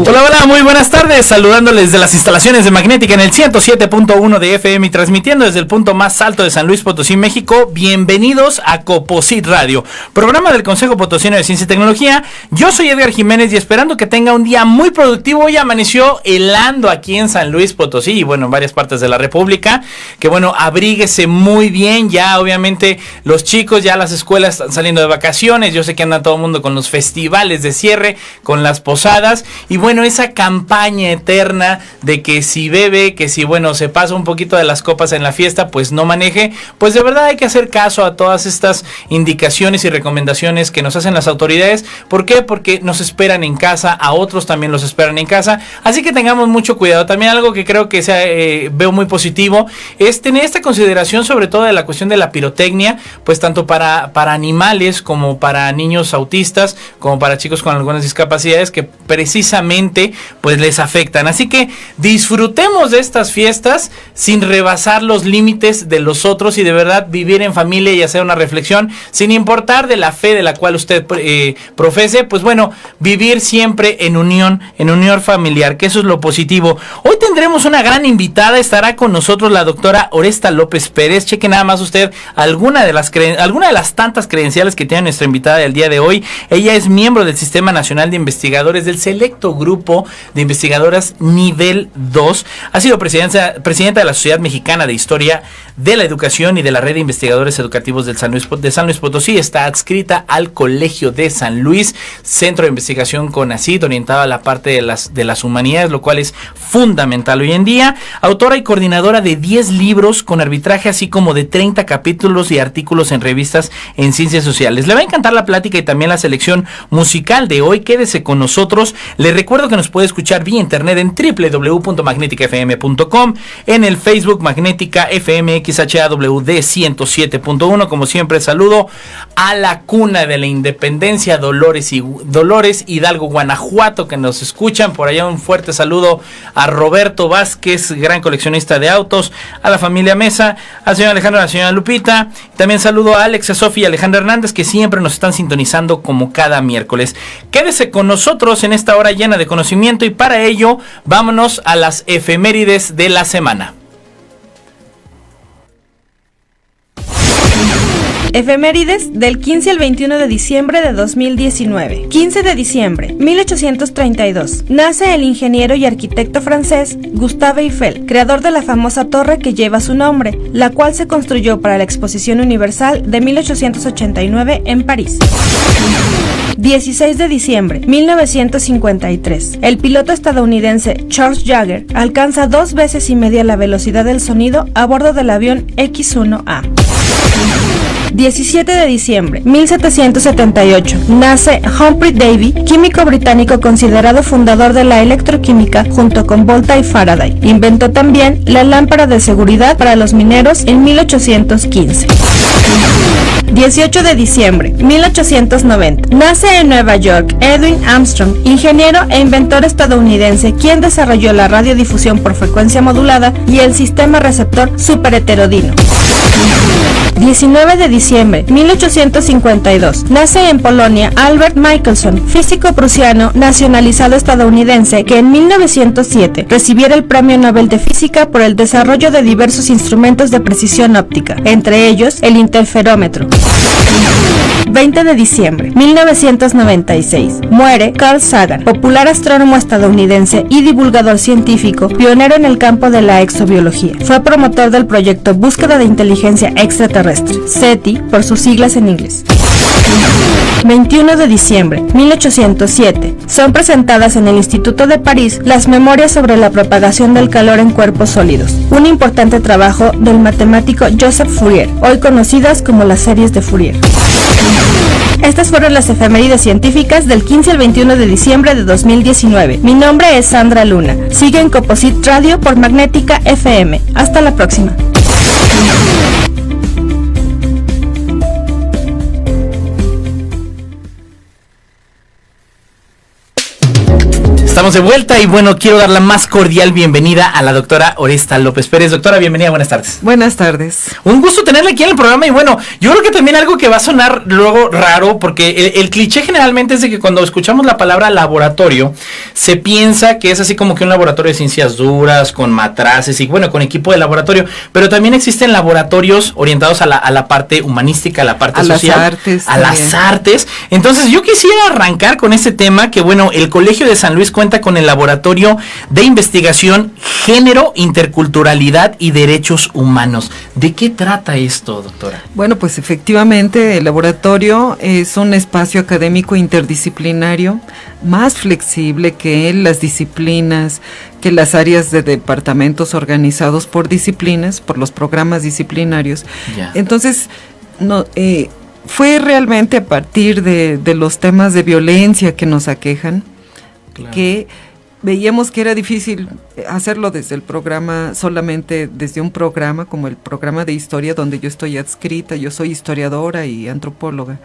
Hola, hola, muy buenas tardes, saludándoles de las instalaciones de Magnética en el 107.1 de FM y transmitiendo desde el punto más alto de San Luis Potosí, México. Bienvenidos a Coposit Radio, programa del Consejo Potosino de Ciencia y Tecnología. Yo soy Edgar Jiménez y esperando que tenga un día muy productivo. Hoy amaneció helando aquí en San Luis Potosí y bueno, en varias partes de la República. Que bueno, abríguese muy bien, ya obviamente los chicos, ya las escuelas están saliendo de vacaciones. Yo sé que anda todo el mundo con los festivales de cierre, con las posadas y bueno, esa campaña eterna de que si bebe, que si bueno, se pasa un poquito de las copas en la fiesta, pues no maneje. Pues de verdad hay que hacer caso a todas estas indicaciones y recomendaciones que nos hacen las autoridades. ¿Por qué? Porque nos esperan en casa, a otros también los esperan en casa, así que tengamos mucho cuidado. También algo que creo que veo muy positivo es tener esta consideración sobre todo de la cuestión de la pirotecnia, pues tanto para animales como para niños autistas, como para chicos con algunas discapacidades que precisamente pues les afectan. Así que disfrutemos de estas fiestas sin rebasar los límites de los otros y de verdad vivir en familia y hacer una reflexión sin importar de la fe de la cual usted profese, pues bueno, vivir siempre en unión familiar, que eso es lo positivo. Hoy tendremos una gran invitada, estará con nosotros la doctora Oresta López Pérez. Cheque nada más usted alguna de las tantas credenciales que tiene nuestra invitada del día de hoy. Ella es miembro del Sistema Nacional de Investigadores del selecto grupo de investigadoras nivel 2. Ha sido presidenta de la Sociedad Mexicana de Historia de la Educación y de la Red de Investigadores Educativos de San Luis Potosí. Está adscrita al Colegio de San Luis, Centro de Investigación CONACYT, orientado a la parte de las humanidades, lo cual es fundamental hoy en día. Autora y coordinadora de 10 libros con arbitraje, así como de 30 capítulos y artículos en revistas en ciencias sociales. Le va a encantar la plática y también la selección musical de hoy. Quédese con nosotros. Le recuerdo que nos puede escuchar vía internet en www.magneticafm.com, en el Facebook Magnética FM XHAWD 107.1. Como siempre, saludo a la cuna de la independencia, Dolores Hidalgo, Guanajuato, que nos escuchan. Por allá un fuerte saludo a Roberto Vázquez, gran coleccionista de autos, a la familia Mesa, al señor Alejandro, a la señora Lupita. También saludo a Alex, a Sofía y a Alejandra Hernández, que siempre nos están sintonizando como cada miércoles. Quédese con nosotros en esta hora llena de conocimiento y para ello vámonos a las efemérides de la semana. Efemérides del 15 al 21 de diciembre de 2019. 15 de diciembre, 1832. Nace el ingeniero y arquitecto francés Gustave Eiffel, creador de la famosa torre que lleva su nombre, la cual se construyó para la Exposición Universal de 1889 en París. 16 de diciembre, 1953. El piloto estadounidense Charles Jagger alcanza 2 veces y media la velocidad del sonido a bordo del avión X-1A. 17 de diciembre, 1778. Nace Humphrey Davy, químico británico considerado fundador de la electroquímica junto con Volta y Faraday. Inventó también la lámpara de seguridad para los mineros en 1815. 18 de diciembre, 1890. Nace en Nueva York Edwin Armstrong, ingeniero e inventor estadounidense, quien desarrolló la radiodifusión por frecuencia modulada y el sistema receptor superheterodino. 19 de diciembre, 1852. Nace en Polonia Albert Michelson, físico prusiano nacionalizado estadounidense, que en 1907 recibiera el Premio Nobel de Física por el desarrollo de diversos instrumentos de precisión óptica, entre ellos el interferómetro. 20 de diciembre, 1996. Muere Carl Sagan, popular astrónomo estadounidense y divulgador científico, pionero en el campo de la exobiología. Fue promotor del proyecto Búsqueda de Inteligencia Extraterrestre, SETI por sus siglas en inglés. 21 de diciembre, 1807. Son presentadas en el Instituto de París las memorias sobre la propagación del calor en cuerpos sólidos, un importante trabajo del matemático Joseph Fourier, hoy conocidas como las series de Fourier. Estas fueron las efemérides científicas del 15 al 21 de diciembre de 2019. Mi nombre es Sandra Luna. Sigue en Coposit Radio por Magnética FM. Hasta la próxima. Estamos de vuelta y bueno, quiero dar la más cordial bienvenida a la doctora Oresta López Pérez. Doctora, bienvenida, buenas tardes. Buenas tardes. Un gusto tenerla aquí en el programa y bueno, yo creo que también algo que va a sonar luego raro, porque el cliché generalmente es de que cuando escuchamos la palabra laboratorio, se piensa que es así como que un laboratorio de ciencias duras, con matraces y bueno, con equipo de laboratorio, pero también existen laboratorios orientados a la parte humanística, a la parte social, a las artes. Entonces yo quisiera arrancar con este tema que bueno, el Colegio de San Luis cuenta con el Laboratorio de Investigación, Género, Interculturalidad y Derechos Humanos. ¿De qué trata esto, doctora? Bueno, pues efectivamente el laboratorio es un espacio académico interdisciplinario más flexible que las disciplinas, que las áreas de departamentos organizados por disciplinas, por los programas disciplinarios. Yeah. Entonces, fue realmente a partir de los temas de violencia que nos aquejan, claro, que veíamos que era difícil hacerlo desde el programa, solamente desde un programa como el programa de historia donde yo estoy adscrita. Yo soy historiadora y antropóloga,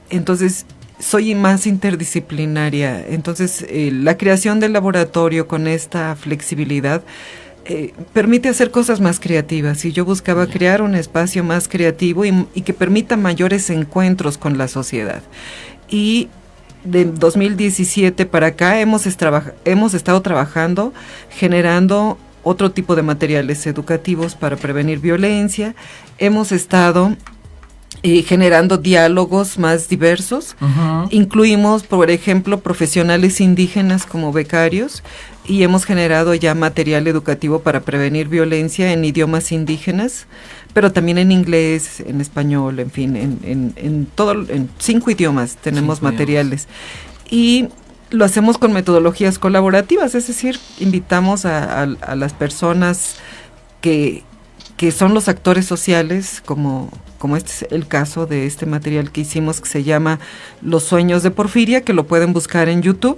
entonces soy más interdisciplinaria. Entonces la creación del laboratorio con esta flexibilidad permite hacer cosas más creativas, y yo buscaba crear un espacio más creativo y que permita mayores encuentros con la sociedad. Y de 2017 para acá hemos estado trabajando, generando otro tipo de materiales educativos para prevenir violencia. Hemos estado generando diálogos más diversos. Uh-huh. Incluimos, por ejemplo, profesionales indígenas como becarios, y hemos generado ya material educativo para prevenir violencia en idiomas indígenas, pero también en inglés, en español, en fin, en 5 idiomas tenemos materiales. Y lo hacemos con metodologías colaborativas, es decir, invitamos a las personas que son los actores sociales, como este es el caso de este material que hicimos, que se llama Los Sueños de Porfiria, que lo pueden buscar en YouTube.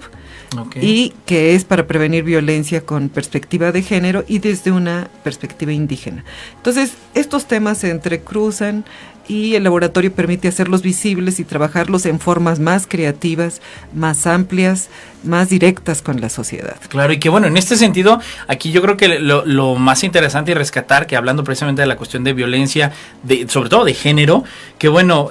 Okay. Y que es para prevenir violencia con perspectiva de género y desde una perspectiva indígena. Entonces, estos temas se entrecruzan y el laboratorio permite hacerlos visibles y trabajarlos en formas más creativas, más amplias, más directas con la sociedad. Claro, y que bueno, en este sentido, aquí yo creo que lo más interesante y rescatar, que hablando precisamente de la cuestión de violencia, sobre todo de género, que bueno,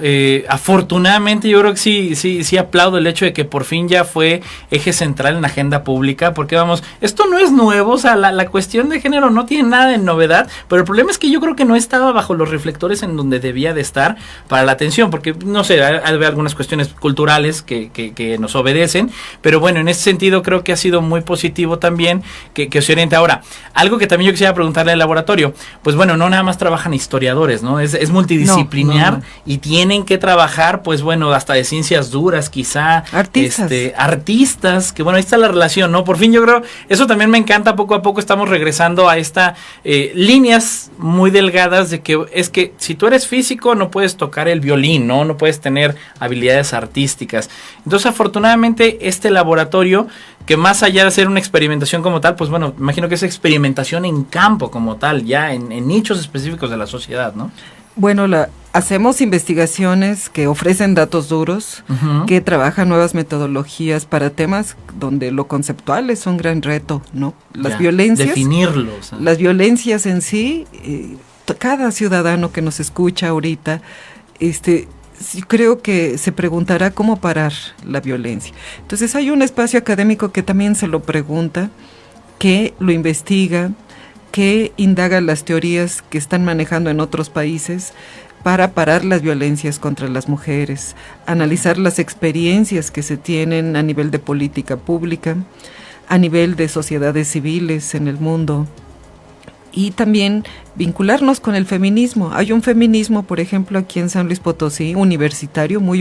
afortunadamente yo creo que sí aplaudo el hecho de que por fin ya fue eje central en la agenda pública, porque vamos, esto no es nuevo, o sea, la cuestión de género no tiene nada de novedad, pero el problema es que yo creo que no estaba bajo los reflectores en donde debía de estar para la atención, porque no sé, hay algunas cuestiones culturales que nos obedecen, pero bueno, en ese sentido creo que ha sido muy positivo también que se oriente. Ahora, algo que también yo quisiera preguntarle al laboratorio, pues bueno, no nada más trabajan historiadores, ¿no? Es multidisciplinar, no. Y tienen que trabajar, pues bueno, hasta de ciencias duras, quizá. Artistas, que bueno, ahí está la relación, ¿no? Por fin yo creo, eso también me encanta, poco a poco estamos regresando a esta líneas muy delgadas de que es que si tú eres físico no puedes tocar el violín, ¿no? No puedes tener habilidades artísticas. Entonces, afortunadamente, este laboratorio, que más allá de hacer una experimentación como tal, pues bueno, imagino que es experimentación en campo como tal, ya en nichos específicos de la sociedad, ¿no? Bueno, hacemos investigaciones que ofrecen datos duros, uh-huh, que trabajan nuevas metodologías para temas donde lo conceptual es un gran reto, ¿no? Las violencias. Definirlos. Las violencias en sí, cada ciudadano que nos escucha ahorita, sí, creo que se preguntará cómo parar la violencia. Entonces hay un espacio académico que también se lo pregunta, que lo investiga, que indaga las teorías que están manejando en otros países para parar las violencias contra las mujeres, analizar las experiencias que se tienen a nivel de política pública, a nivel de sociedades civiles en el mundo, y también vincularnos con el feminismo. Hay un feminismo, por ejemplo, aquí en San Luis Potosí, universitario, muy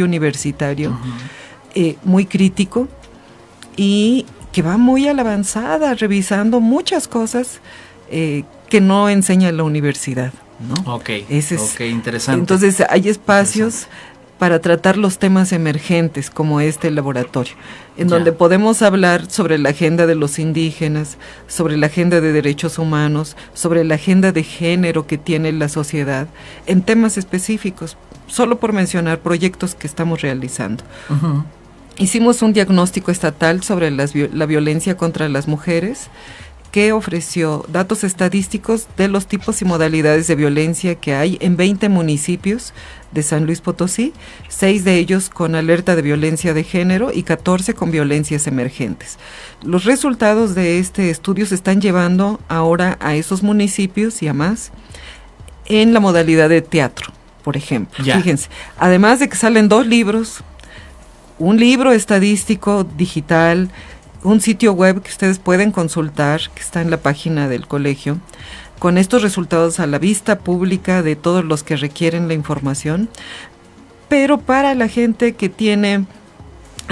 crítico, y que va muy a la avanzada, revisando muchas cosas que no enseña la universidad, ¿no? Ok, interesante. Entonces hay espacios para tratar los temas emergentes como este laboratorio, en donde podemos hablar sobre la agenda de los indígenas, sobre la agenda de derechos humanos, sobre la agenda de género que tiene la sociedad, en temas específicos, solo por mencionar proyectos que estamos realizando. Uh-huh. hicimos un diagnóstico estatal sobre la violencia contra las mujeres, que ofreció datos estadísticos de los tipos y modalidades de violencia que hay en 20 municipios de San Luis Potosí, 6 de ellos con alerta de violencia de género y 14 con violencias emergentes. Los resultados de este estudio se están llevando ahora a esos municipios y a más en la modalidad de teatro, por ejemplo. Ya. Fíjense, además de que salen 2 libros, un libro estadístico digital, un sitio web que ustedes pueden consultar, que está en la página del colegio, con estos resultados a la vista pública de todos los que requieren la información, pero para la gente que tiene,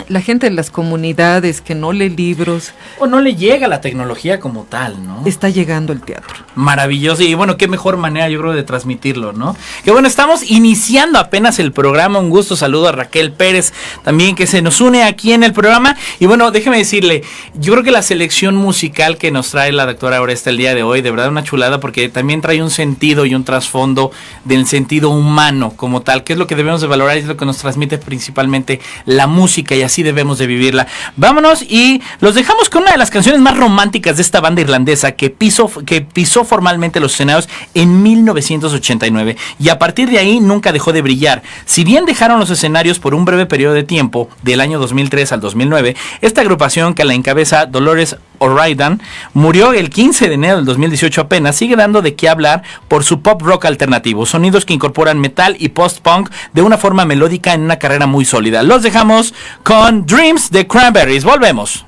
la gente de las comunidades que no lee libros. O no le llega la tecnología como tal, ¿no? Está llegando el teatro. Maravilloso, y bueno, qué mejor manera yo creo de transmitirlo, ¿no? Que bueno, estamos iniciando apenas el programa, un gusto, saludo a Raquel Pérez también que se nos une aquí en el programa, y bueno, déjeme decirle, yo creo que la selección musical que nos trae la doctora Oresta el día de hoy, de verdad una chulada, porque también trae un sentido y un trasfondo del sentido humano como tal, que es lo que debemos de valorar y es lo que nos transmite principalmente la música, y así debemos de vivirla. Vámonos y los dejamos con una de las canciones más románticas de esta banda irlandesa que pisó formalmente los escenarios en 1989 y a partir de ahí nunca dejó de brillar. Si bien dejaron los escenarios por un breve periodo de tiempo, del año 2003 al 2009, esta agrupación que la encabeza Dolores O'Riordan murió el 15 de enero del 2018 apenas, sigue dando de qué hablar por su pop rock alternativo, sonidos que incorporan metal y post-punk de una forma melódica en una carrera muy sólida. Los dejamos con Dreams de Cranberries. Volvemos.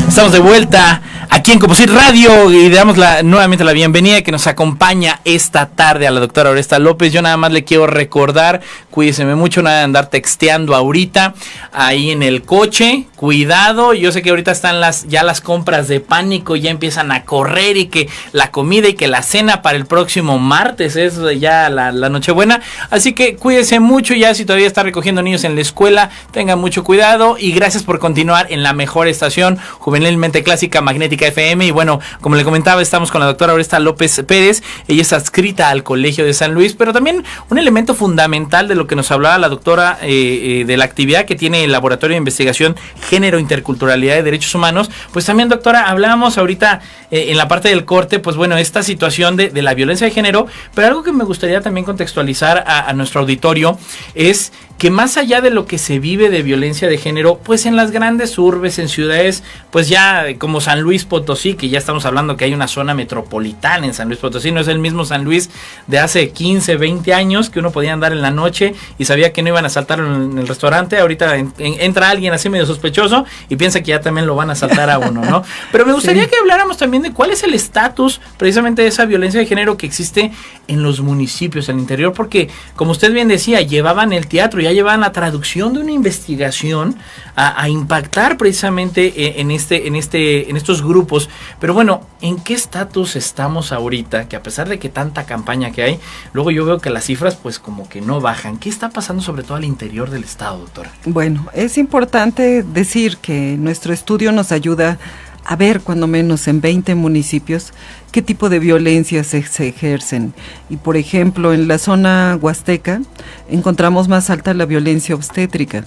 Estamos de vuelta aquí en Composite Radio y le damos nuevamente la bienvenida que nos acompaña esta tarde a la doctora Oresta López. Yo nada más le quiero recordar, cuídese mucho, nada de andar texteando ahorita ahí en el coche, cuidado. Yo sé que ahorita están ya las compras de pánico, ya empiezan a correr y que la comida y que la cena para el próximo martes es ya la Nochebuena, así que cuídese mucho. Ya si todavía está recogiendo niños en la escuela, tengan mucho cuidado y gracias por continuar en la mejor estación juvenilmente clásica, Magnética FM. Y bueno, como le comentaba, estamos con la doctora Oresta López Pérez. Ella es adscrita al Colegio de San Luis, pero también un elemento fundamental de lo que nos hablaba la doctora de la actividad que tiene el Laboratorio de Investigación Género, Interculturalidad y Derechos Humanos. Pues también, doctora, hablábamos ahorita en la parte del corte, pues bueno, esta situación de la violencia de género, pero algo que me gustaría también contextualizar a nuestro auditorio es que más allá de lo que se vive de violencia de género, pues en las grandes urbes, en ciudades, pues ya como San Luis Potosí, que ya estamos hablando que hay una zona metropolitana en San Luis Potosí, no es el mismo San Luis de hace 15, 20 años, que uno podía andar en la noche y sabía que no iban a asaltar en el restaurante. Ahorita entra alguien así medio sospechoso y piensa que ya también lo van a asaltar a uno, ¿no? Pero me gustaría que habláramos también de cuál es el estatus precisamente de esa violencia de género que existe en los municipios, al interior, porque como usted bien decía, llevaban el teatro, ya llevaban la traducción de una investigación a impactar precisamente en estos grupos. Pero bueno, ¿en qué estatus estamos ahorita? Que a pesar de que tanta campaña que hay, luego yo veo que las cifras pues como que no bajan. ¿Qué está pasando sobre todo al interior del estado, doctora? Bueno, es importante decir que nuestro estudio nos ayuda a ver, cuando menos en 20 municipios, qué tipo de violencias se ejercen. Y por ejemplo, en la zona huasteca encontramos más alta la violencia obstétrica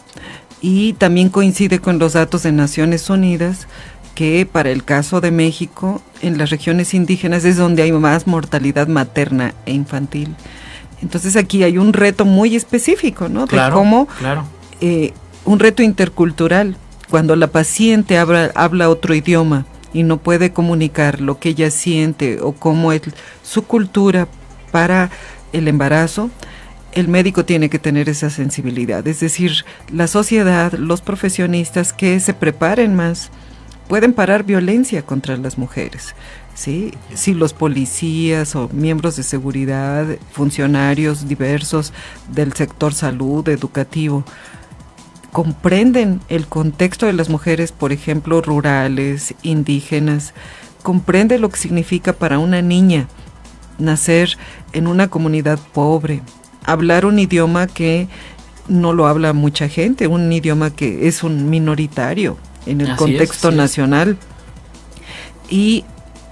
y también coincide con los datos de Naciones Unidas que para el caso de México, en las regiones indígenas es donde hay más mortalidad materna e infantil. Entonces aquí hay un reto muy específico, ¿no? Claro, de cómo claro. Un reto intercultural. Cuando la paciente habla otro idioma y no puede comunicar lo que ella siente o cómo es su cultura para el embarazo, el médico tiene que tener esa sensibilidad. Es decir, la sociedad, los profesionistas que se preparen más, pueden parar violencia contra las mujeres. ¿Sí? Si los policías o miembros de seguridad, funcionarios diversos del sector salud, educativo, comprenden el contexto de las mujeres, por ejemplo, rurales, indígenas, comprende lo que significa para una niña nacer en una comunidad pobre, hablar un idioma que no lo habla mucha gente, un idioma que es un minoritario en el contexto nacional, y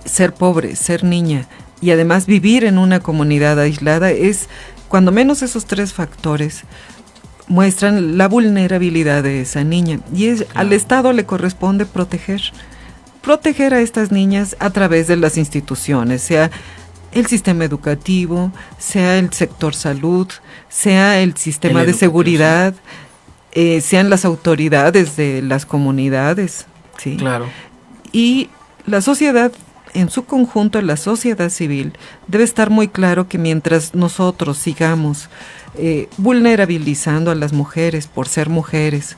ser pobre, ser niña, y además vivir en una comunidad aislada, es cuando menos esos 3 factores muestran la vulnerabilidad de esa niña. Y al Estado le corresponde proteger a estas niñas a través de las instituciones, sea el sistema educativo, sea el sector salud, sea el sistema de seguridad, sean las autoridades de las comunidades, ¿sí? Claro. Y la sociedad en su conjunto, la sociedad civil, debe estar muy claro que mientras nosotros sigamos vulnerabilizando a las mujeres por ser mujeres,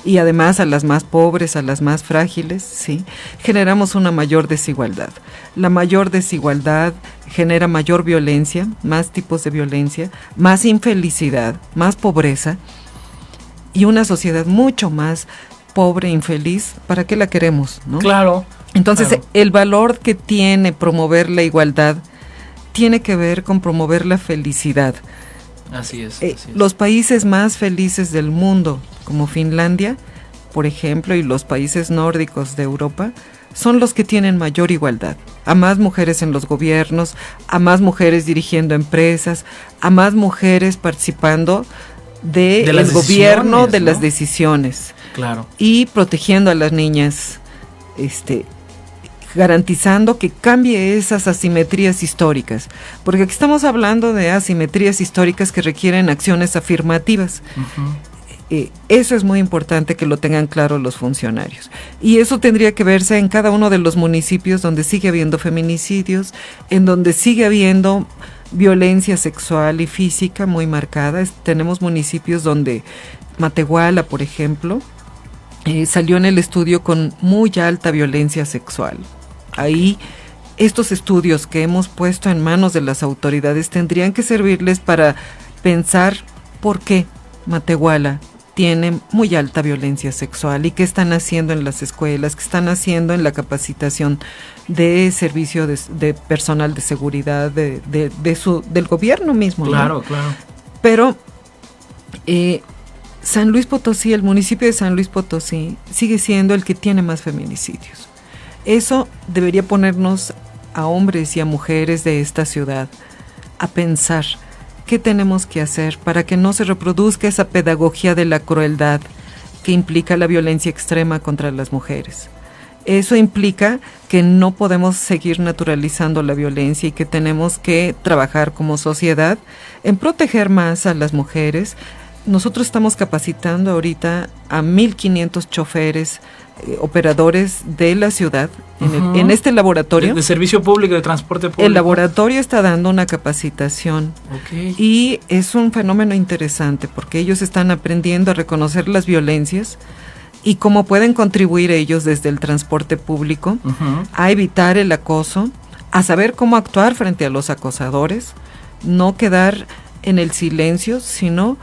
y además a las más pobres, a las más frágiles, ¿sí?, generamos una mayor desigualdad. La mayor desigualdad genera mayor violencia, más tipos de violencia, más infelicidad, más pobreza, y una sociedad mucho más pobre e infeliz. ¿Para qué la queremos, no? Claro. Entonces, claro, el valor que tiene promover la igualdad tiene que ver con promover la felicidad. Así es. Los países más felices del mundo, como Finlandia, por ejemplo, y los países nórdicos de Europa, son los que tienen mayor igualdad. A más mujeres en los gobiernos, a más mujeres dirigiendo empresas, a más mujeres participando del gobierno, de las decisiones. Claro. Y protegiendo a las niñas, garantizando que cambie esas asimetrías históricas, porque aquí estamos hablando de asimetrías históricas que requieren acciones afirmativas. Uh-huh. Eso es muy importante que lo tengan claro los funcionarios, y eso tendría que verse en cada uno de los municipios donde sigue habiendo feminicidios, en donde sigue habiendo violencia sexual y física muy marcada. Tenemos municipios donde Matehuala, por ejemplo, salió en el estudio con muy alta violencia sexual. Ahí, estos estudios que hemos puesto en manos de las autoridades tendrían que servirles para pensar por qué Matehuala tiene muy alta violencia sexual y qué están haciendo en las escuelas, qué están haciendo en la capacitación de servicio de personal de seguridad del gobierno mismo. Claro, ¿no? Claro. Pero San Luis Potosí, el municipio de San Luis Potosí, sigue siendo el que tiene más feminicidios. Eso debería ponernos a hombres y a mujeres de esta ciudad a pensar qué tenemos que hacer para que no se reproduzca esa pedagogía de la crueldad que implica la violencia extrema contra las mujeres. Eso implica que no podemos seguir naturalizando la violencia y que tenemos que trabajar como sociedad en proteger más a las mujeres. Nosotros estamos capacitando ahorita a 1,500 choferes, operadores de la ciudad, uh-huh, en este laboratorio. De servicio público, de transporte público. El laboratorio está dando una capacitación. Okay. Y es un fenómeno interesante porque ellos están aprendiendo a reconocer las violencias y cómo pueden contribuir ellos desde el transporte público, uh-huh, a evitar el acoso, a saber cómo actuar frente a los acosadores, no quedar en el silencio, sino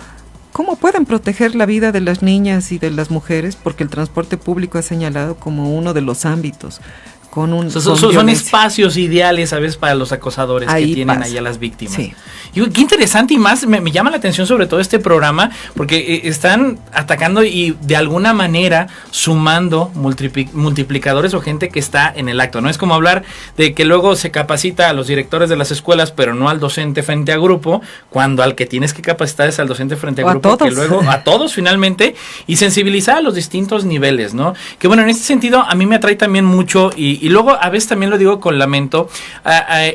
cómo pueden proteger la vida de las niñas y de las mujeres, porque el transporte público es señalado como uno de los ámbitos. Son espacios ideales a veces para los acosadores ahí que tienen ahí a las víctimas. Sí. Y qué interesante, y más me llama la atención sobre todo este programa, porque están atacando y de alguna manera sumando multiplicadores o gente que está en el acto. No es como hablar de que luego se capacita a los directores de las escuelas, pero no al docente frente a grupo, cuando al que tienes que capacitar es al docente frente a grupo, a todos. Que luego a todos finalmente, y sensibilizar a los distintos niveles, ¿no? Que bueno, en este sentido a mí me atrae también mucho, y luego a veces también lo digo con lamento,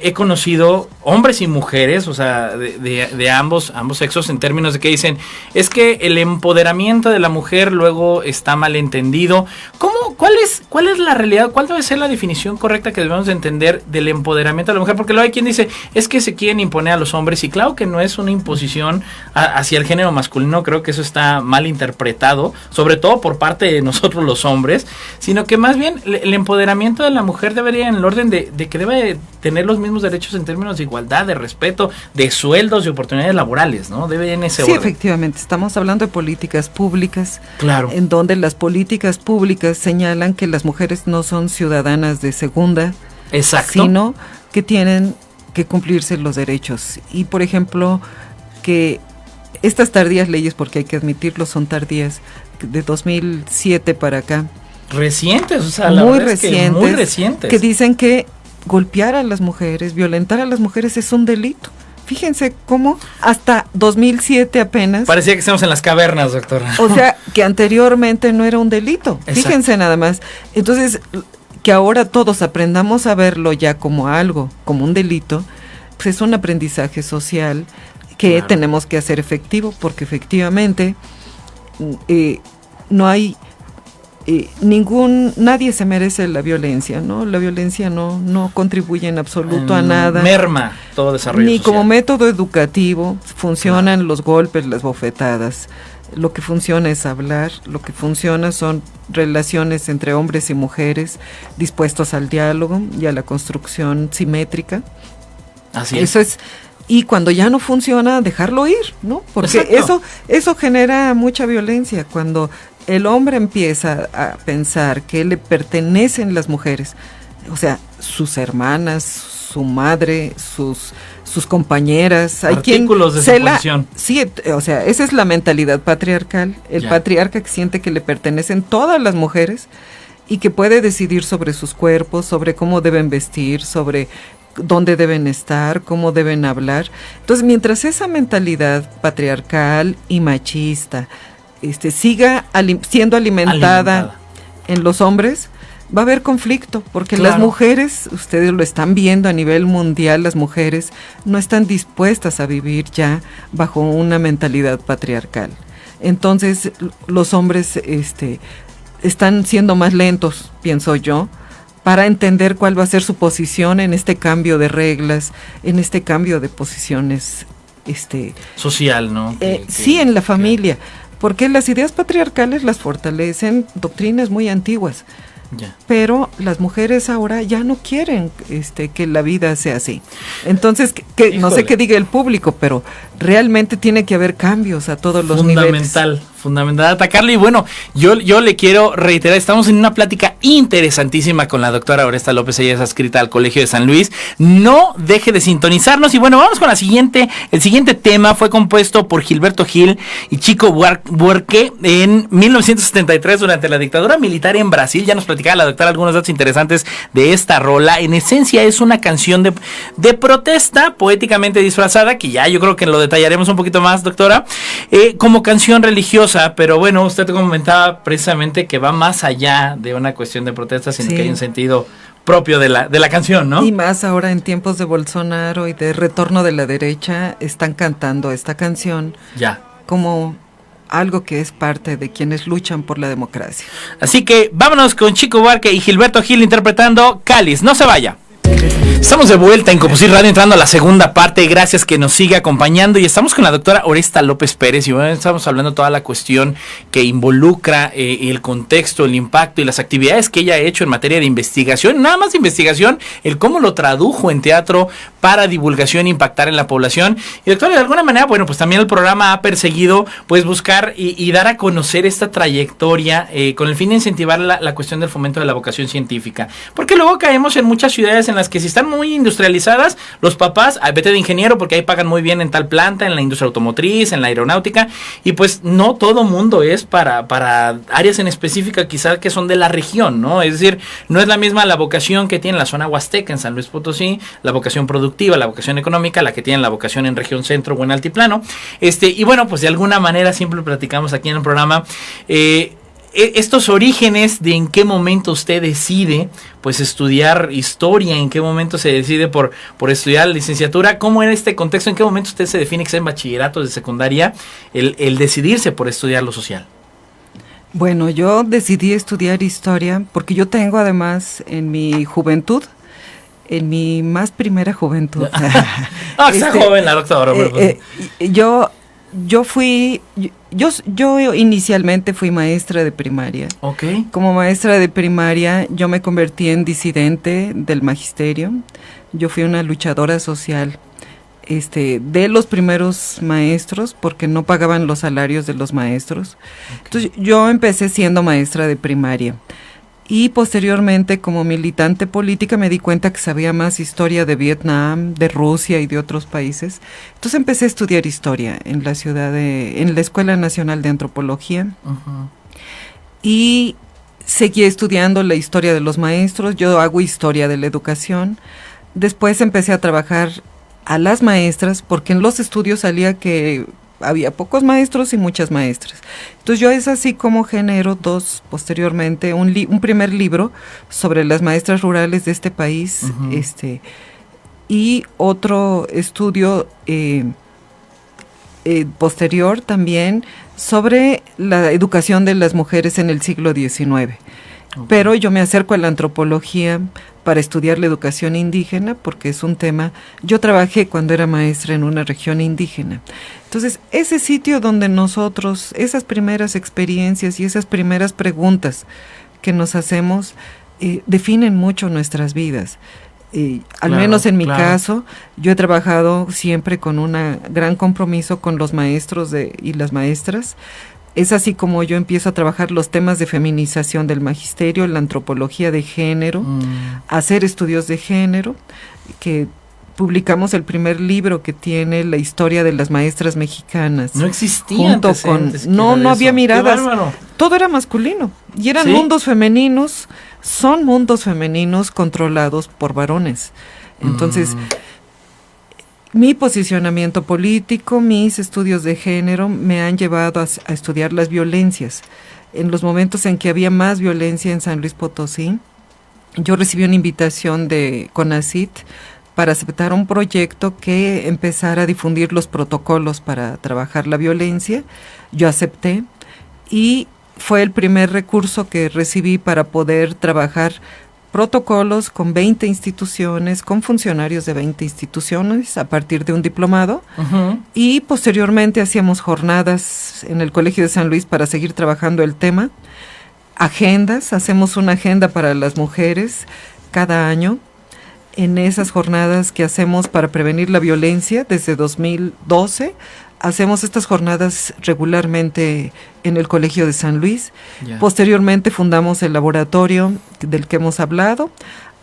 he conocido hombres y mujeres, o sea, de ambos sexos, en términos de que dicen, es que el empoderamiento de la mujer luego está mal entendido. ¿Cuál es la realidad? ¿Cuál debe ser la definición correcta que debemos de entender del empoderamiento de la mujer? Porque luego hay quien dice, es que se quieren imponer a los hombres, y claro que no es una imposición hacia el género masculino. Creo que eso está mal interpretado, sobre todo por parte de nosotros los hombres, sino que más bien el empoderamiento de la mujer debería en el orden de que debe tener los mismos derechos en términos de igualdad, de respeto, de sueldos y oportunidades laborales, ¿no? Debe en ese orden. Sí, efectivamente, estamos hablando de políticas públicas, claro, en donde las políticas públicas señalan que las mujeres no son ciudadanas de segunda, exacto, sino que tienen que cumplirse los derechos. Y por ejemplo, que estas tardías leyes, porque hay que admitirlo, son tardías, de 2007 para acá, recientes, o sea, la muy verdad recientes, es que muy recientes, que dicen que golpear a las mujeres, violentar a las mujeres es un delito. Fíjense cómo hasta 2007 apenas. Parecía que estamos en las cavernas, doctora. O sea, que anteriormente no era un delito. Exacto. Fíjense nada más. Entonces, que ahora todos aprendamos a verlo ya como algo, como un delito, pues es un aprendizaje social que tenemos que hacer efectivo, porque efectivamente no hay nadie se merece la violencia, ¿no? La violencia no contribuye en absoluto a nada. Merma todo desarrollo Ni social. como método educativo funcionan los golpes, las bofetadas. Lo que funciona es hablar, lo que funciona son relaciones entre hombres y mujeres dispuestos al diálogo y a la construcción simétrica. Así es. Eso es. Y cuando ya no funciona, dejarlo ir, ¿no? Porque eso genera mucha violencia. Cuando el hombre empieza a pensar que le pertenecen las mujeres, o sea, sus hermanas, su madre, sus compañeras, hay artículos quien de su posición. Sí, o sea, esa es la mentalidad patriarcal, el patriarca que siente que le pertenecen todas las mujeres y que puede decidir sobre sus cuerpos, sobre cómo deben vestir, sobre dónde deben estar, cómo deben hablar. Entonces, mientras esa mentalidad patriarcal y machista siga siendo alimentada en los hombres, va a haber conflicto, porque las mujeres, ustedes lo están viendo a nivel mundial, las mujeres no están dispuestas a vivir ya bajo una mentalidad patriarcal. Entonces, los hombres están siendo más lentos, pienso yo, para entender cuál va a ser su posición en este cambio de reglas, en este cambio de posiciones social, ¿no? Sí, en la familia, porque las ideas patriarcales las fortalecen doctrinas muy antiguas. Pero las mujeres ahora ya no quieren que la vida sea así. Entonces, no sé qué diga el público, pero realmente tiene que haber cambios a todos los niveles. Fundamental atacarlo. Y bueno, yo le quiero reiterar, estamos en una plática interesantísima con la doctora Oresta López. Ella es adscrita al Colegio de San Luis. No deje de sintonizarnos. Y bueno, vamos con el siguiente tema. Fue compuesto por Gilberto Gil y Chico Buarque en 1973 durante la dictadura militar en Brasil. Ya nos platicaba la doctora algunos datos interesantes de esta rola. En esencia es una canción de protesta poéticamente disfrazada, que ya yo creo que lo detallaremos un poquito más, doctora, como canción religiosa. Pero bueno, usted comentaba precisamente que va más allá de una cuestión de protesta, sino que hay un sentido propio de la canción, ¿no? Y más ahora en tiempos de Bolsonaro y de retorno de la derecha, están cantando esta canción como algo que es parte de quienes luchan por la democracia. Así que vámonos con Chico Buarque y Gilberto Gil interpretando Cáliz. No se vaya. Estamos de vuelta en Composite Radio, entrando a la segunda parte. Gracias que nos siga acompañando. Y estamos con la doctora Oresta López Pérez. Y bueno, estamos hablando de toda la cuestión que involucra el contexto, el impacto y las actividades que ella ha hecho en materia de investigación. Nada más de investigación, el cómo lo tradujo en teatro para divulgación e impactar en la población. Y doctora, de alguna manera, bueno, pues también el programa ha perseguido pues buscar y dar a conocer esta trayectoria con el fin de incentivar la cuestión del fomento de la vocación científica. Porque luego caemos en muchas ciudades en las que si están muy industrializadas, los papás, vete de ingeniero porque ahí pagan muy bien en tal planta, en la industria automotriz, en la aeronáutica, y pues no todo mundo es para áreas en específica quizás que son de la región, ¿no? Es decir, no es la misma la vocación que tiene la zona huasteca en San Luis Potosí, la vocación productiva, la vocación económica, la que tiene la vocación en región centro o en altiplano. Y bueno, pues de alguna manera siempre platicamos aquí en el programa estos orígenes de en qué momento usted decide pues estudiar historia, en qué momento se decide por estudiar la licenciatura, cómo era este contexto, en qué momento usted se define que sea en bachillerato de secundaria, el decidirse por estudiar lo social. Bueno, yo decidí estudiar historia porque yo tengo además en mi juventud, en mi más primera juventud. Está joven la doctora. Yo inicialmente fui maestra de primaria. Okay. Como maestra de primaria yo me convertí en disidente del magisterio. Yo fui una luchadora social de los primeros maestros porque no pagaban los salarios de los maestros. Okay. Entonces yo empecé siendo maestra de primaria. Y posteriormente, como militante política, me di cuenta que sabía más historia de Vietnam, de Rusia y de otros países. Entonces empecé a estudiar historia en la Escuela Nacional de Antropología. Uh-huh. Y seguí estudiando la historia de los maestros. Yo hago historia de la educación. Después empecé a trabajar a las maestras, porque en los estudios salía que había pocos maestros y muchas maestras. Entonces yo es así como genero posteriormente, un primer libro sobre las maestras rurales de este país, y otro estudio posterior también sobre la educación de las mujeres en el siglo XIX. Okay. Pero yo me acerco a la antropología para estudiar la educación indígena, porque es un tema, yo trabajé cuando era maestra en una región indígena. Entonces, ese sitio donde nosotros, esas primeras experiencias y esas primeras preguntas que nos hacemos, definen mucho nuestras vidas. Al menos en mi caso, yo he trabajado siempre con un gran compromiso con los maestros y las maestras. Es así como yo empiezo a trabajar los temas de feminización del magisterio, la antropología de género, hacer estudios de género, que publicamos el primer libro que tiene la historia de las maestras mexicanas. No existía junto con no había miradas, todo era masculino y eran mundos femeninos, son mundos femeninos controlados por varones. Entonces, mi posicionamiento político, mis estudios de género me han llevado a estudiar las violencias. En los momentos en que había más violencia en San Luis Potosí, yo recibí una invitación de CONACYT para aceptar un proyecto que empezara a difundir los protocolos para trabajar la violencia. Yo acepté y fue el primer recurso que recibí para poder trabajar protocolos con 20 instituciones, con funcionarios de 20 instituciones a partir de un diplomado, y posteriormente hacíamos jornadas en el Colegio de San Luis para seguir trabajando el tema, agendas, hacemos una agenda para las mujeres cada año. En esas jornadas que hacemos para prevenir la violencia desde 2012, hacemos estas jornadas regularmente en el Colegio de San Luis. Posteriormente fundamos el laboratorio del que hemos hablado,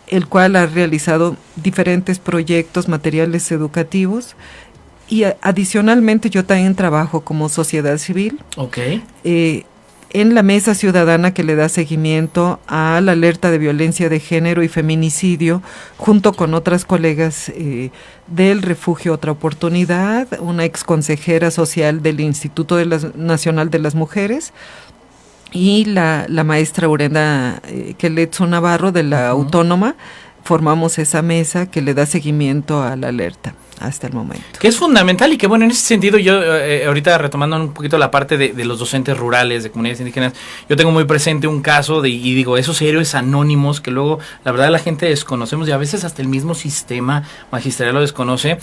el cual ha realizado diferentes proyectos materiales educativos, y adicionalmente yo también trabajo como sociedad civil. En la mesa ciudadana que le da seguimiento a la alerta de violencia de género y feminicidio, junto con otras colegas del Refugio Otra Oportunidad, una ex consejera social del Instituto Nacional de las Mujeres, y la maestra Urenda Keletsu Navarro de la Autónoma. Formamos esa mesa que le da seguimiento a la alerta hasta el momento. Que es fundamental y que, bueno, en ese sentido yo ahorita retomando un poquito la parte de los docentes rurales, de comunidades indígenas, yo tengo muy presente un caso y digo, esos héroes anónimos que luego la verdad la gente desconocemos y a veces hasta el mismo sistema magisterial lo desconoce.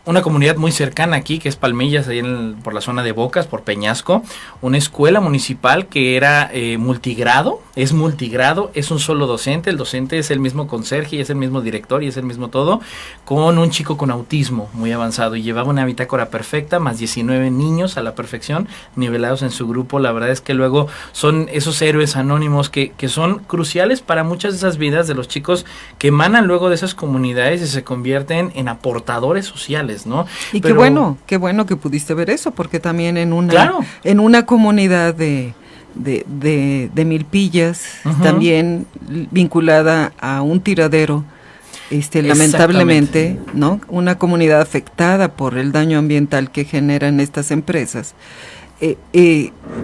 Una comunidad muy cercana aquí, que es Palmillas, ahí por la zona de Bocas, por Peñasco, una escuela municipal que era multigrado, es un solo docente, el docente es el mismo conserje y es el mismo director y es el mismo todo, con un chico con autismo muy avanzado, y llevaba una bitácora perfecta, más 19 niños a la perfección, nivelados en su grupo. La verdad es que luego son esos héroes anónimos que son cruciales para muchas de esas vidas de los chicos que emanan luego de esas comunidades y se convierten en aportadores sociales, ¿no? Y qué bueno que pudiste ver eso, porque también en una comunidad de Milpillas, también vinculada a un tiradero, lamentablemente, ¿no? Una comunidad afectada por el daño ambiental que generan estas empresas,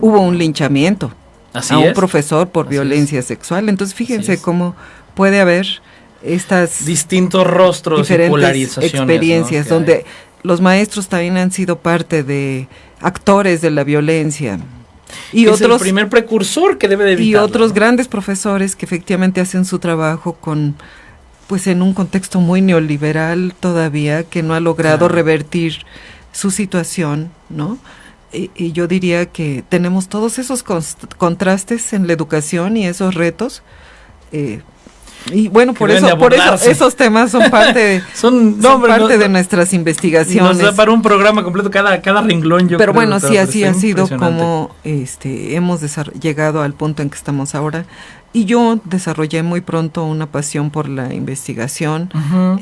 hubo un linchamiento a un profesor por violencia sexual. Entonces fíjense cómo puede haber estas distintos rostros, diferentes y polarizaciones, experiencias, ¿no? Donde los maestros también han sido parte de actores de la violencia. Y es el primer precursor que debe de evitarlo, y otros grandes profesores que efectivamente hacen su trabajo pues en un contexto muy neoliberal todavía, que no ha logrado revertir su situación, ¿no? Y yo diría que tenemos todos esos contrastes en la educación y esos retos, y bueno, por eso esos temas son parte de nuestras investigaciones. Nos da para un programa completo cada renglón, yo pero creo, bueno, sí, así ha sido como hemos llegado al punto en que estamos ahora. Y yo desarrollé muy pronto una pasión por la investigación,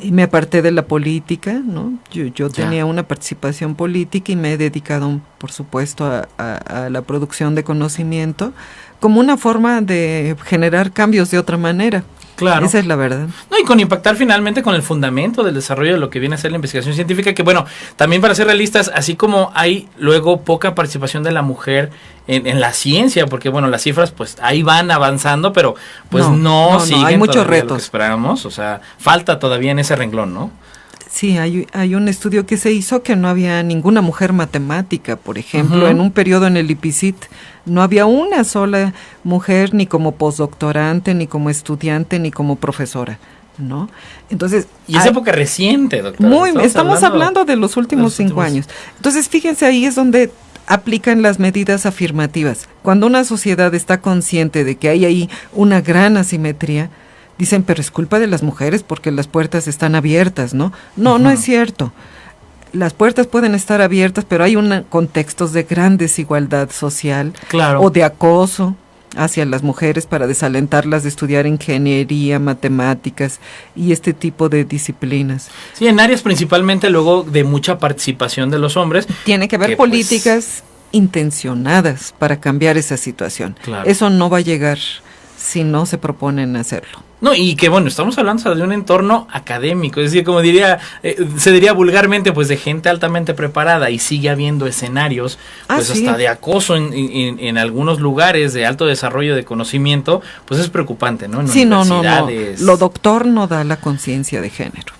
y me aparté de la política, ¿no? Yo tenía una participación política y me he dedicado, por supuesto, a la producción de conocimiento como una forma de generar cambios de otra manera. Claro. Esa es la verdad. No, y con impactar finalmente con el fundamento del desarrollo de lo que viene a ser la investigación científica, que bueno, también para ser realistas, así como hay luego poca participación de la mujer en la ciencia, porque bueno, las cifras pues ahí van avanzando, pero pues no siguen hay muchos todavía retos. lo que esperábamos, o sea, falta todavía en ese renglón, ¿no? Sí, hay un estudio que se hizo que no había ninguna mujer matemática, por ejemplo, en un periodo en el IPICIT no había una sola mujer ni como postdoctorante, ni como estudiante, ni como profesora, ¿no? Entonces, y es época reciente, doctora. Estamos hablando de los últimos 5 años. Entonces, fíjense, ahí es donde aplican las medidas afirmativas. Cuando una sociedad está consciente de que hay ahí una gran asimetría, dicen, pero es culpa de las mujeres porque las puertas están abiertas, ¿no? No, no es cierto. Las puertas pueden estar abiertas, pero hay contextos de gran desigualdad social, claro, o de acoso hacia las mujeres para desalentarlas de estudiar ingeniería, matemáticas y este tipo de disciplinas. Sí, en áreas principalmente luego de mucha participación de los hombres. Tiene que haber políticas intencionadas para cambiar esa situación. Claro. Eso no va a llegar si no se proponen hacerlo. No, y que bueno, estamos hablando de un entorno académico, es decir, como se diría vulgarmente, pues de gente altamente preparada, y sigue habiendo escenarios, pues hasta de acoso en algunos lugares de alto desarrollo de conocimiento, pues es preocupante, ¿no? No. Lo doctor no da la conciencia de género.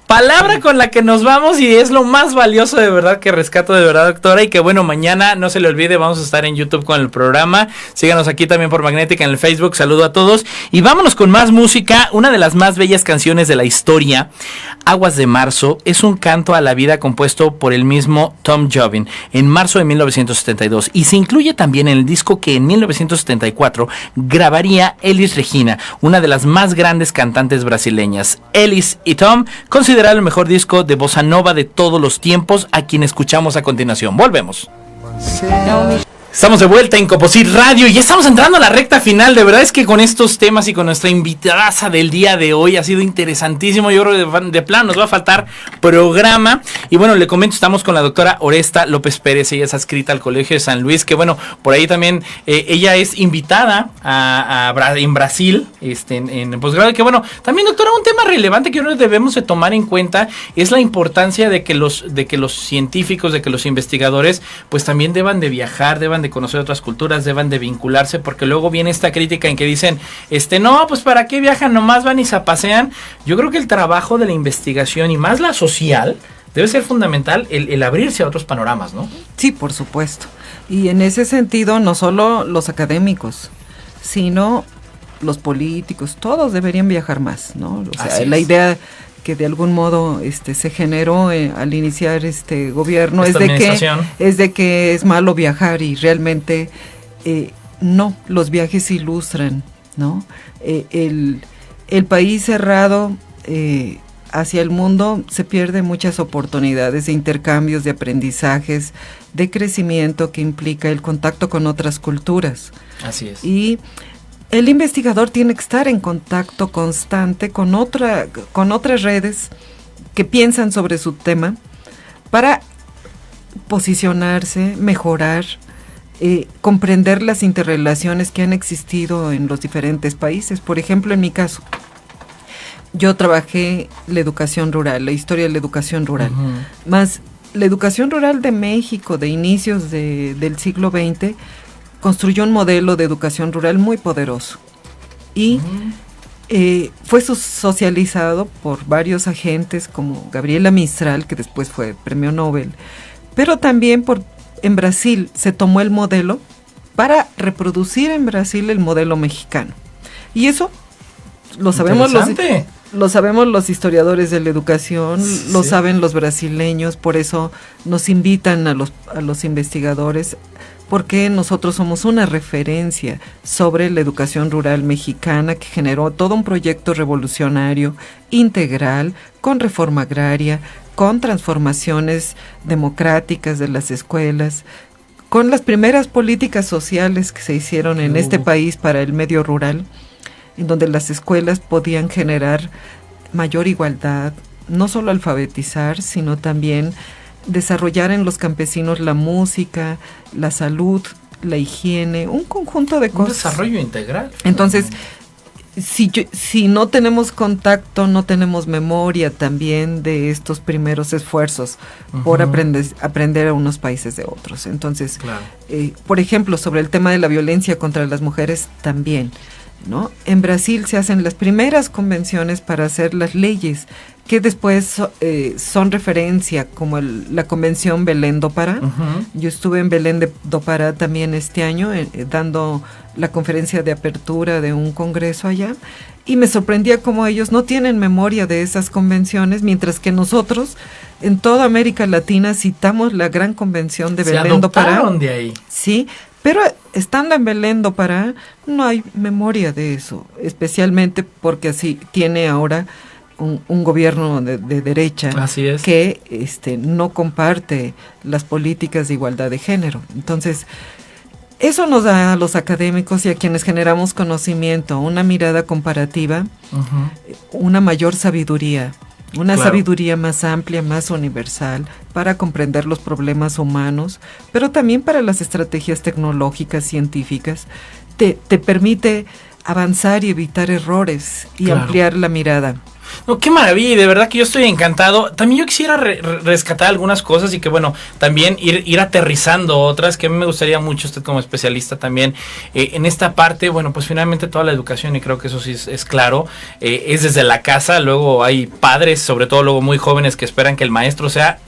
Palabra con la que nos vamos y es lo más valioso de verdad que rescato de verdad, doctora, y que bueno, mañana no se le olvide, vamos a estar en YouTube con el programa, síganos aquí también por Magnética en el Facebook, saludo a todos y vámonos con más música. Una de las más bellas canciones de la historia, Aguas de Marzo, es un canto a la vida compuesto por el mismo Tom Jobim en marzo de 1972 y se incluye también en el disco que en 1974 grabaría Elis Regina, una de las más grandes cantantes brasileñas. Elis y Tom consideran el mejor disco de bossa nova de todos los tiempos, a quien escuchamos a continuación. Volvemos. Estamos de vuelta en Coposit Radio y ya estamos entrando a la recta final. De verdad es que con estos temas y con nuestra invitadaza del día de hoy ha sido interesantísimo. Yo creo que de plano nos va a faltar programa. Y bueno, le comento, estamos con la doctora Oresta López Pérez. Ella es adscrita al Colegio de San Luis, que bueno, por ahí también ella es invitada en Brasil en posgrado. Y que bueno, también, doctora, un tema relevante que nosotros debemos de tomar en cuenta es la importancia de que los científicos, de que los investigadores pues también deban de viajar, deban de conocer otras culturas, deban de vincularse, porque luego viene esta crítica en que dicen, no, pues para qué viajan, nomás van y se pasean. Yo creo que el trabajo de la investigación y más la social debe ser fundamental el abrirse a otros panoramas, ¿no? Sí, por supuesto. Y en ese sentido, no solo los académicos, sino los políticos, todos deberían viajar más, ¿no? O sea, la idea que de algún modo se generó al iniciar este gobierno es de que es malo viajar, y realmente no, los viajes ilustran, ¿no? El país cerrado hacia el mundo se pierde muchas oportunidades de intercambios, de aprendizajes, de crecimiento que implica el contacto con otras culturas. Así es. Y el investigador tiene que estar en contacto constante con otras redes que piensan sobre su tema para posicionarse, mejorar, comprender las interrelaciones que han existido en los diferentes países. Por ejemplo, en mi caso, yo trabajé la educación rural, la historia de la educación rural, más la educación rural de México de inicios del siglo XX construyó un modelo de educación rural muy poderoso y fue socializado por varios agentes como Gabriela Mistral, que después fue premio Nobel, pero también en Brasil se tomó el modelo para reproducir en Brasil el modelo mexicano. Y eso lo sabemos los historiadores de la educación, lo saben los brasileños, por eso nos invitan a los investigadores, porque nosotros somos una referencia sobre la educación rural mexicana que generó todo un proyecto revolucionario, integral, con reforma agraria, con transformaciones democráticas de las escuelas, con las primeras políticas sociales que se hicieron en este país para el medio rural, en donde las escuelas podían generar mayor igualdad, no solo alfabetizar, sino también desarrollar en los campesinos la música, la salud, la higiene, un conjunto de cosas. Un desarrollo integral. Entonces, si no tenemos contacto, no tenemos memoria también de estos primeros esfuerzos por aprender a unos países de otros. Entonces, claro. Por ejemplo, sobre el tema de la violencia contra las mujeres también, ¿no? En Brasil se hacen las primeras convenciones para hacer las leyes que después son referencia, como la Convención Belém do Pará. Yo estuve en Belém do Pará también este año dando la conferencia de apertura de un congreso allá, y me sorprendía cómo ellos no tienen memoria de esas convenciones, mientras que nosotros en toda América Latina citamos la gran convención de Belém do Pará. Se adoptaron de ahí. Sí, pero estando en Belém do Pará no hay memoria de eso, especialmente porque así tiene ahora un gobierno de derecha. Así es. Que no comparte las políticas de igualdad de género. Entonces, eso nos da a los académicos y a quienes generamos conocimiento una mirada comparativa, una mayor sabiduría, una sabiduría más amplia, más universal, para comprender los problemas humanos, pero también para las estrategias tecnológicas, científicas. Te permite avanzar y evitar errores y ampliar la mirada. No, qué maravilla, y de verdad que yo estoy encantado. También yo quisiera rescatar algunas cosas y que, bueno, también ir aterrizando otras, que a mí me gustaría mucho, usted como especialista también, en esta parte. Bueno, pues finalmente toda la educación, y creo que eso sí es claro, es desde la casa. Luego hay padres, sobre todo luego muy jóvenes, que esperan que el maestro sea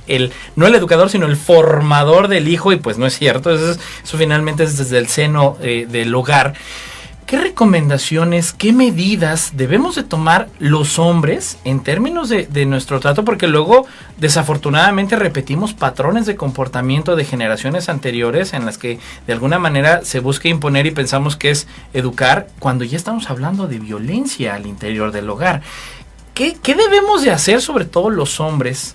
no el educador, sino el formador del hijo, y pues no es cierto. Eso finalmente es desde el seno del hogar. ¿Qué recomendaciones, qué medidas debemos de tomar los hombres en términos de nuestro trato? Porque luego, desafortunadamente, repetimos patrones de comportamiento de generaciones anteriores en las que de alguna manera se busca imponer y pensamos que es educar, cuando ya estamos hablando de violencia al interior del hogar. ¿Qué debemos de hacer, sobre todo los hombres,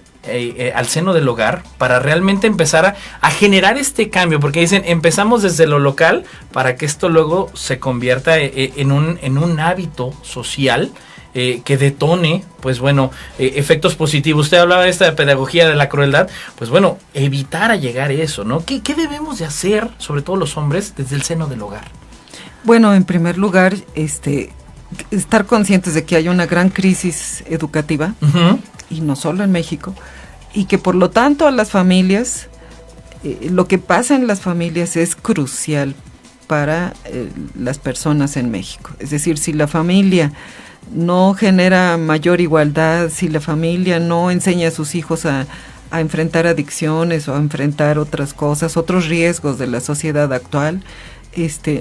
al seno del hogar, para realmente empezar a generar este cambio? Porque dicen, empezamos desde lo local para que esto luego se convierta en un hábito social que detone, pues bueno, efectos positivos. Usted hablaba de esta pedagogía de la crueldad, pues bueno, evitar a llegar a eso, ¿no? ¿Qué debemos de hacer, sobre todo los hombres, desde el seno del hogar? Bueno, en primer lugar, estar conscientes de que hay una gran crisis educativa, y no solo en México, y que por lo tanto a las familias, lo que pasa en las familias es crucial para las personas en México. Es decir, si la familia no genera mayor igualdad, si la familia no enseña a sus hijos a enfrentar adicciones o a enfrentar otras cosas, otros riesgos de la sociedad actual,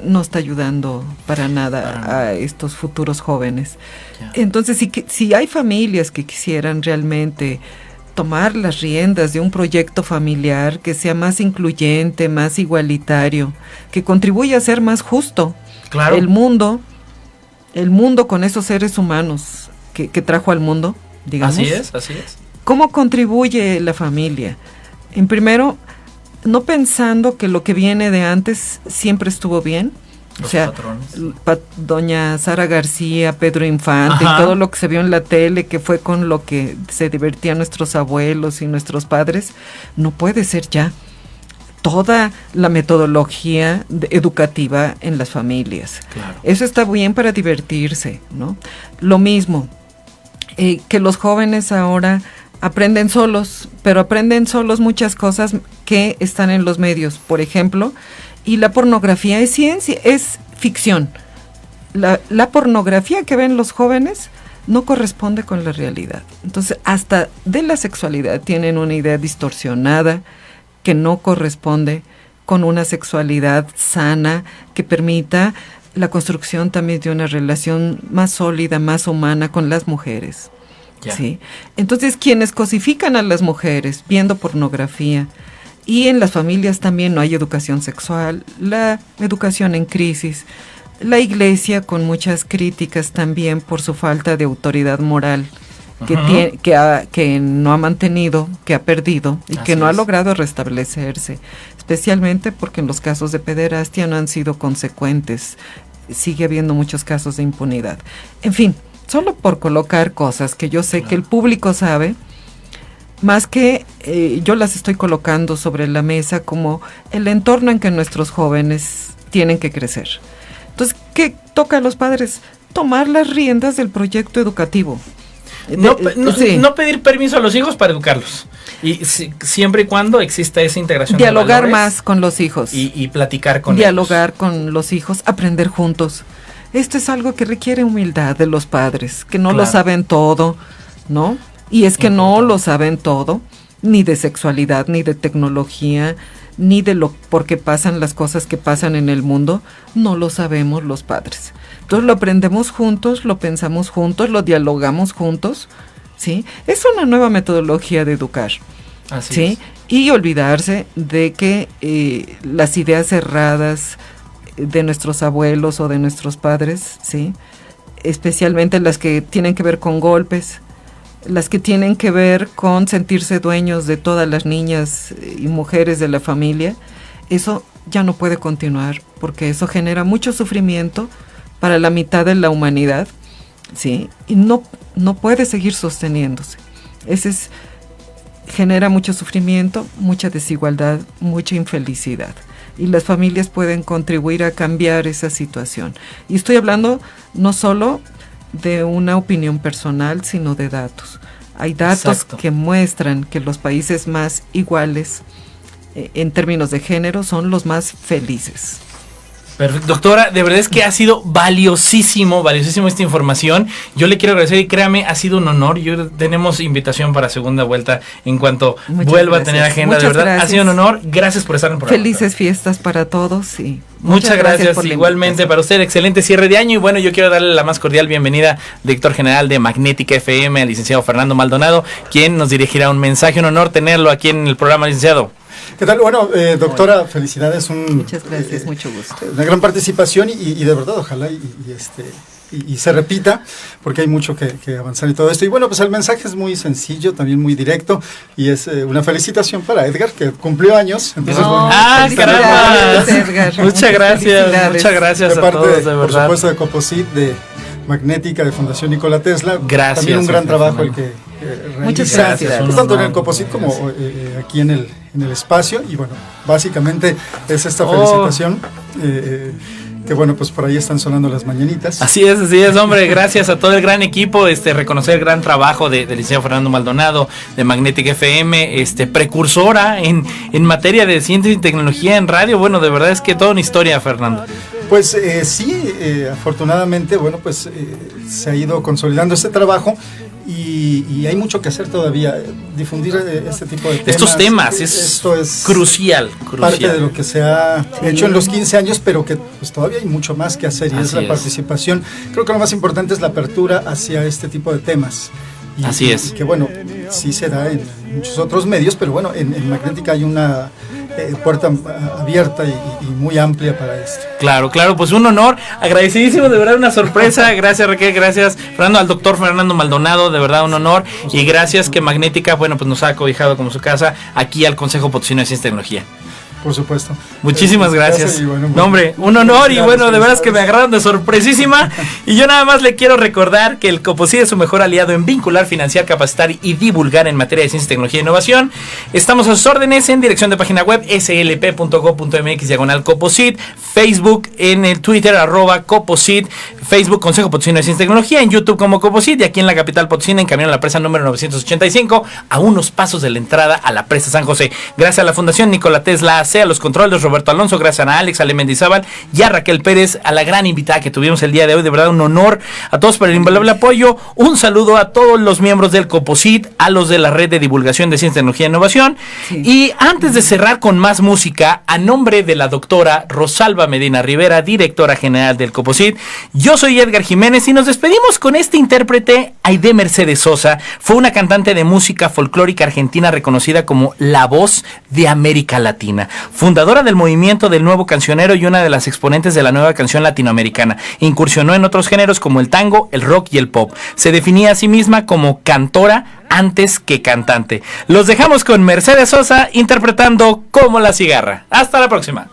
no está ayudando para nada a estos futuros jóvenes. Entonces, si hay familias que quisieran realmente tomar las riendas de un proyecto familiar que sea más incluyente, más igualitario, que contribuya a ser más justo el mundo con esos seres humanos que trajo al mundo, digamos. Así es. ¿Cómo contribuye la familia? En primero, no pensando que lo que viene de antes siempre estuvo bien. O sea, doña Sara García, Pedro Infante, y todo lo que se vio en la tele, que fue con lo que se divertían nuestros abuelos y nuestros padres, no puede ser ya toda la metodología educativa en las familias. Claro. Eso está bien para divertirse, ¿no? Lo mismo, que los jóvenes ahora aprenden solos, pero aprenden solos muchas cosas que están en los medios, por ejemplo, y la pornografía es ciencia, es ficción. La pornografía que ven los jóvenes no corresponde con la realidad. Entonces, hasta de la sexualidad tienen una idea distorsionada que no corresponde con una sexualidad sana que permita la construcción también de una relación más sólida, más humana con las mujeres. ¿Sí? Entonces, quienes cosifican a las mujeres viendo pornografía, y en las familias también no hay educación sexual, la educación en crisis, la iglesia con muchas críticas también por su falta de autoridad moral que no ha mantenido, que ha perdido y que no ha logrado restablecerse, especialmente porque en los casos de pederastia no han sido consecuentes, sigue habiendo muchos casos de impunidad. En fin, solo por colocar cosas que yo sé que el público sabe, más que yo las estoy colocando sobre la mesa como el entorno en que nuestros jóvenes tienen que crecer. Entonces, ¿qué toca a los padres? tomar las riendas del proyecto educativo. No pedir permiso a los hijos para educarlos. Y siempre y cuando exista esa integración. Dialogar más con los hijos. Y platicar con ellos. Dialogar con los hijos, aprender juntos. Esto es algo que requiere humildad de los padres, que no lo saben todo, ¿no? Y es que no lo saben todo, ni de sexualidad, ni de tecnología, ni de por qué pasan las cosas que pasan en el mundo, no lo sabemos los padres. Entonces lo aprendemos juntos, lo pensamos juntos, lo dialogamos juntos, ¿sí? Es una nueva metodología de educar, Así ¿sí? es. Y olvidarse de que las ideas cerradas de nuestros abuelos o de nuestros padres, ¿sí? Especialmente las que tienen que ver con golpes, las que tienen que ver con sentirse dueños de todas las niñas y mujeres de la familia, eso ya no puede continuar, porque eso genera mucho sufrimiento para la mitad de la humanidad, ¿sí? Y no puede seguir sosteniéndose. Genera mucho sufrimiento, mucha desigualdad, mucha infelicidad. Y las familias pueden contribuir a cambiar esa situación. Y estoy hablando no solo de una opinión personal, sino de datos. Hay datos que muestran que los países más iguales en términos de género son los más felices. Perfecto, doctora, de verdad es que ha sido valiosísimo esta información. Yo le quiero agradecer y créame, ha sido un honor. Tenemos invitación para segunda vuelta en cuanto vuelva a tener agenda. De verdad, ha sido un honor. Gracias por estar en el programa. Felices fiestas para todos y muchas gracias igualmente para usted. Excelente cierre de año y bueno, yo quiero darle la más cordial bienvenida, director general de Magnética FM, al licenciado Fernando Maldonado, quien nos dirigirá un mensaje. Un honor tenerlo aquí en el programa, licenciado. ¿Qué tal? Bueno, doctora, felicidades. Muchas gracias, mucho gusto. Una gran participación y de verdad, ojalá y se repita, porque hay mucho que avanzar y todo esto. Y bueno, pues el mensaje es muy sencillo, también muy directo, y es una felicitación para Edgar, que cumplió años. Entonces, caramba, Edgar. Muchas gracias a todos, de verdad. Por supuesto, de Coposit, de Magnética, de Fundación Nikola Tesla. Gracias. También un gran trabajo el que muchas gracias. Pues, tanto en el Coposit como aquí en el espacio. Y bueno, básicamente es esta felicitación. Que bueno, pues por ahí están sonando las mañanitas. Así es, hombre, gracias a todo el gran equipo, reconocer el gran trabajo del licenciado Fernando Maldonado, de Magnética FM, precursora en materia de ciencia y tecnología en radio. Bueno, de verdad es que toda una historia, Fernando. Pues sí, afortunadamente, bueno, pues se ha ido consolidando este trabajo. Y hay mucho que hacer todavía, difundir este tipo de temas. Estos temas, esto es crucial. Parte de lo que se ha hecho en los 15 años, pero que pues todavía hay mucho más que hacer y es la participación. Creo que lo más importante es la apertura hacia este tipo de temas. Así es. Y que bueno, sí se da en muchos otros medios, pero bueno, en Magnética hay una puerta abierta y muy amplia para esto. Claro, pues un honor, agradecidísimo, de verdad una sorpresa. Gracias Raquel, gracias Fernando, al doctor Fernando Maldonado, de verdad un honor. Y gracias que Magnética, bueno, pues nos ha acobijado como su casa aquí al Consejo Potosino de Ciencia y Tecnología. Por supuesto. Muchísimas gracias. Bueno, no, hombre, un honor y bueno, de veras que me agarraron de sorpresísima. Y yo nada más le quiero recordar que el Coposit es su mejor aliado en vincular, financiar, capacitar y divulgar en materia de ciencia, tecnología e innovación. Estamos a sus órdenes en dirección de página web slp.go.mx/Coposit, Facebook, en el Twitter @Coposit, Facebook Consejo Potosino de Ciencia y Tecnología, en YouTube como Coposit y aquí en la capital potosina en camino a la presa número 985, a unos pasos de la entrada a la presa San José. Gracias a la Fundación Nikola Tesla, a los controles Roberto Alonso, gracias a Alex, a Ale Mendizábal y a Raquel Pérez, a la gran invitada que tuvimos el día de hoy. De verdad un honor a todos por el invaluable apoyo. Un saludo a todos los miembros del Coposit, a los de la red de divulgación de ciencia, tecnología e innovación. Sí. Y antes de cerrar con más música, a nombre de la doctora Rosalba Medina Rivera, directora general del Coposit, yo soy Edgar Jiménez y nos despedimos con este intérprete, Aide Mercedes Sosa. Fue una cantante de música folclórica argentina reconocida como la voz de América Latina, fundadora del movimiento del nuevo cancionero y una de las exponentes de la nueva canción latinoamericana. Incursionó en otros géneros como el tango, el rock y el pop. Se definía a sí misma como cantora antes que cantante. Los dejamos con Mercedes Sosa interpretando Como la cigarra. Hasta la próxima.